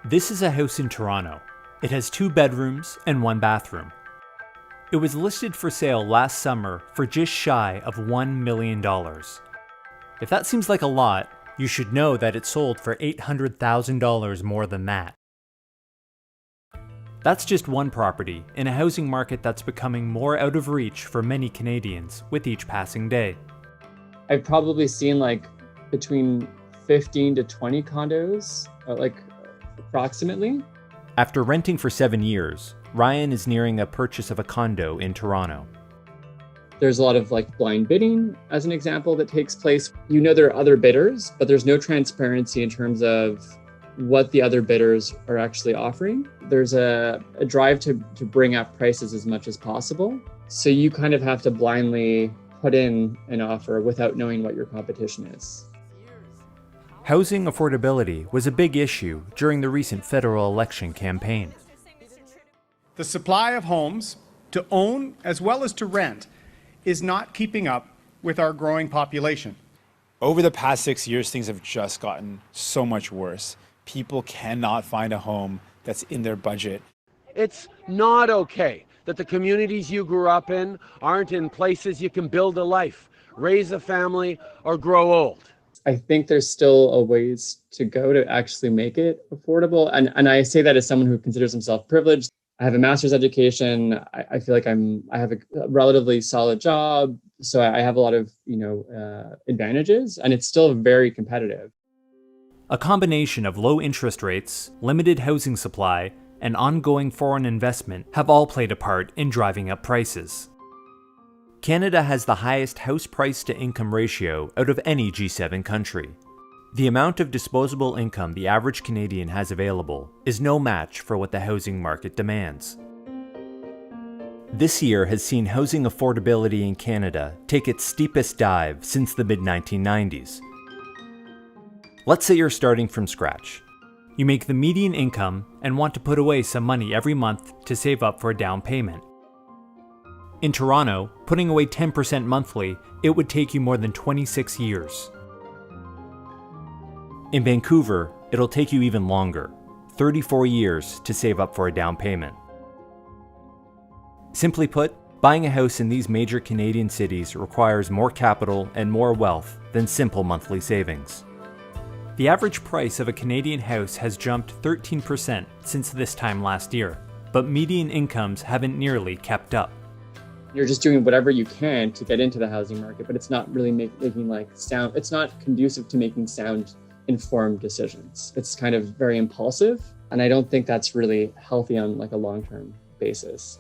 This is a house in Toronto. It has 2 bedrooms and 1 bathroom. It was listed for sale last summer for just shy of $1 million. If that seems like a lot, you should know that it sold for $800,000 more than that. That's just one property in a housing market that's becoming more out of reach for many Canadians with each passing day. I've probably seen between 15 to 20 condos, approximately. After renting for 7 years, Ryan is nearing a purchase of a condo in Toronto. There's a lot of blind bidding, as an example, that takes place. You know there are other bidders, but there's no transparency in terms of what the other bidders are actually offering. There's a drive to bring up prices as much as possible. So you kind of have to blindly put in an offer without knowing what your competition is. Housing affordability was a big issue during the recent federal election campaign. The supply of homes to own as well as to rent is not keeping up with our growing population. Over the past 6 years, things have just gotten so much worse. People cannot find a home that's in their budget. It's not okay that the communities you grew up in aren't in places you can build a life, raise a family, or grow old. I think there's still a ways to go to actually make it affordable. And I say that as someone who considers himself privileged. I have a master's education. I feel like I have a relatively solid job. So I have a lot of, advantages, and it's still very competitive. A combination of low interest rates, limited housing supply, and ongoing foreign investment have all played a part in driving up prices. Canada has the highest house price to income ratio out of any G7 country. The amount of disposable income the average Canadian has available is no match for what the housing market demands. This year has seen housing affordability in Canada take its steepest dive since the mid-1990s. Let's say you're starting from scratch. You make the median income and want to put away some money every month to save up for a down payment. In Toronto, putting away 10% monthly, it would take you more than 26 years. In Vancouver, it'll take you even longer, 34 years to save up for a down payment. Simply put, buying a house in these major Canadian cities requires more capital and more wealth than simple monthly savings. The average price of a Canadian house has jumped 13% since this time last year, but median incomes haven't nearly kept up. You're just doing whatever you can to get into the housing market, but it's not really making sound. It's not conducive to making sound, informed decisions. It's kind of very impulsive, and I don't think that's really healthy on a long-term basis.